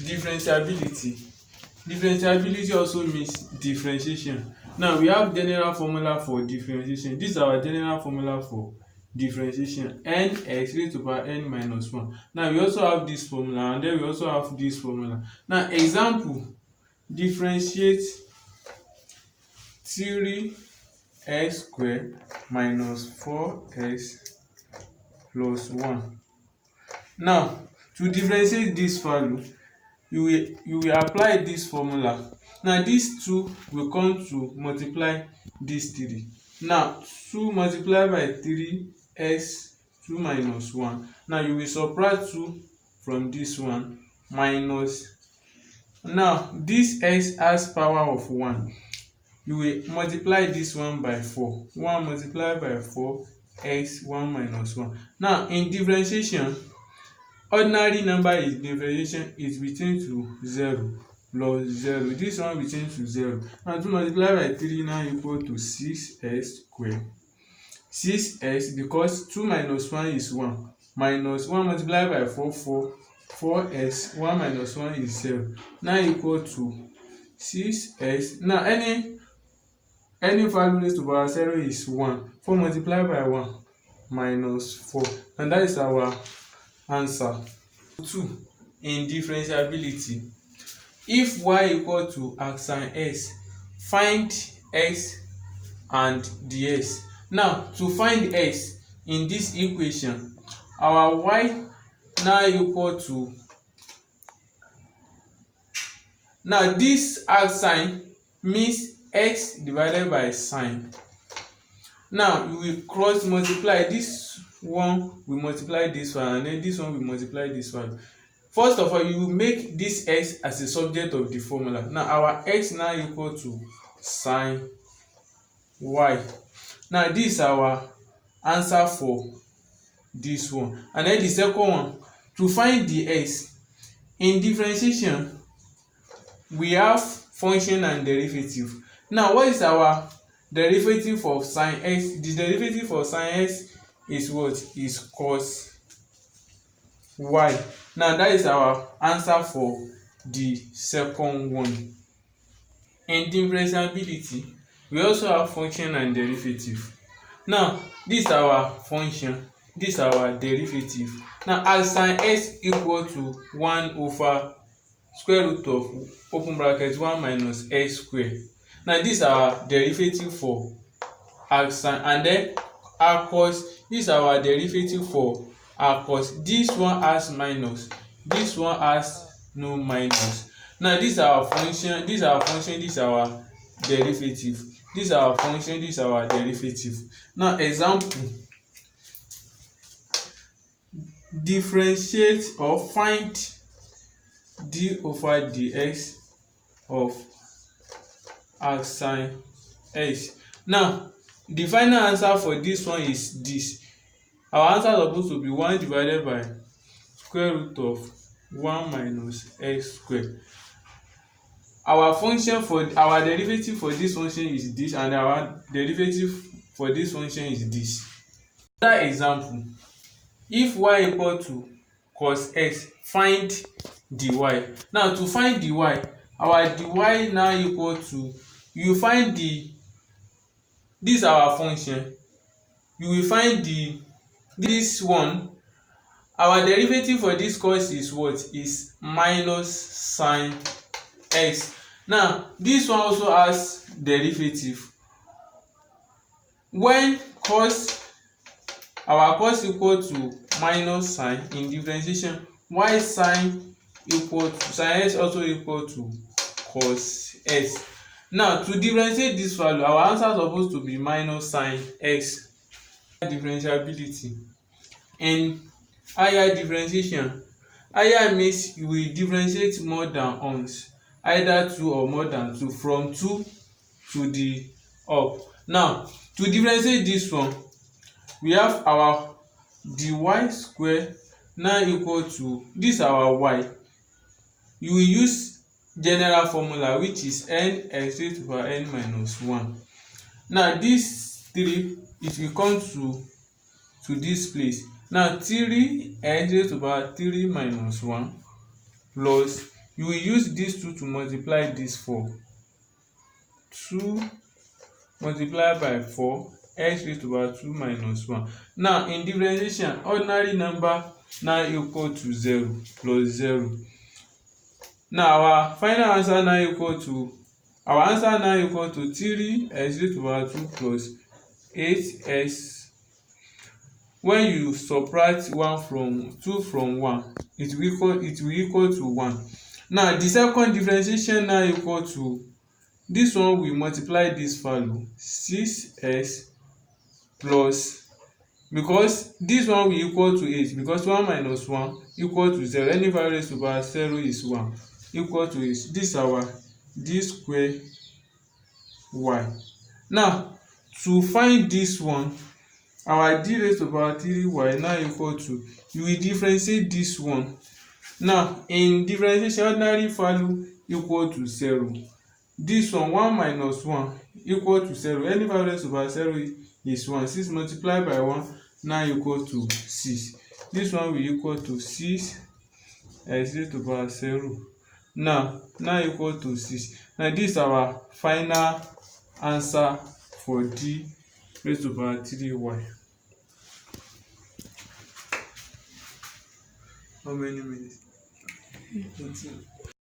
Differentiability. Differentiability also means differentiation. Now we have general formula for differentiation. This is our general formula for differentiation: n x raised to power n minus 1. Now we also have this formula, and then we also have this formula. Now example: differentiate 3x squared minus 4x plus 1. Now to differentiate this value, you will apply this formula. Now this 2 will come to multiply this 3. Now 2 multiplied by 3x 2 minus 1. Now you will subtract 2 from this one minus. Now this x has power of 1. You will multiply this one by 4. 1 multiplied by 4 x 1 minus 1. Now in differentiation, ordinary number is differentiation is between to 0 plus 0. This one between to 0. Now 2 multiplied by 3 now equal to 6x squared. 6x, because 2 minus 1 is 1. Minus 1 multiplied by 4, 4x. 1 minus 1 is 0. Now equal to 6x. Now any value raised to power 0 is 1. 4 multiplied by 1 minus 4. And that is our answer. 2. In differentiability, if y equal to arc sin x, find x and dx. Now to find x in this equation, our y now equal to, now this arc sin means x divided by sine. Now you will cross multiply. This one will multiply this one, and then this one will multiply this one. First of all, you will make this x as a subject of the formula. Now our x now equal to sine y. Now this is our answer for this one. And then the second one, to find the x in differentiation, we have function and derivative. Now what is our derivative of sine x? The derivative of sine x is what? Is cos y. Now that is our answer for the second one. In differentiability, we also have function and derivative. Now this is our function, this is our derivative. Now as sine x equal to 1 over square root of open bracket 1 minus x squared. Now this is our derivative for arc sine, and then arc cos, this is our derivative for arc cos. This one has minus, this one has no minus. Now this is our function, this is our function, this is our derivative. This is our function, this is our derivative. Now example: differentiate or find d over dx of arc sine x. Now the final answer for this one is this. Our answer is supposed to be 1 divided by square root of 1 minus x squared. Our function for our derivative for this function is this, and our derivative for this function is this. Another example: if y equal to cos x, find dy. Now to find dy, our dy now equal to, you find the, this is our function, you will find this one. Our derivative for this cos is what? Is minus sine x. Now this one also has derivative. When cos, our cos equal to minus sine, in differentiation, y sine equal to sine x also equal to cos x. Now to differentiate this value, our answer is supposed to be minus sine x. Differentiability. In higher differentiation, higher means you will differentiate more than once, either 2 or more than 2, from 2 to the up. Now to differentiate this one, we have our dy square now equal to, this our y. You will use general formula, which is n x raised to power n minus 1. Now this 3, it will come to this place. Now 3x raised to power 3 minus 1 plus you will use this 2 to multiply this 4. 2 multiplied by 4 x raised to power 2 minus 1. Now in differentiation, ordinary number now equal to 0 plus 0. Now our final answer now equal to 3 x raised to power 2 plus 8x. When you subtract 2 from 1, it will equal to 1. Now the second differentiation now equal to this one. We multiply this value 6x plus, because this one will equal to 8, because 1 minus 1 equal to 0. Any value raised to power 0 is 1, equal to 8. This is our d square y. Now to find this one, our d raised to power 3y now equal to, you will differentiate this one. Now in differentiation, ordinary value equal to 0. This one, 1 minus 1 equal to 0. Any value raised to power 0 is 1. 6 multiplied by 1 now equal to 6. This one will equal to 6 x raised to power 0. Now equal to 6. Now this is our final answer for d raised to power 3y. How many minutes? 18.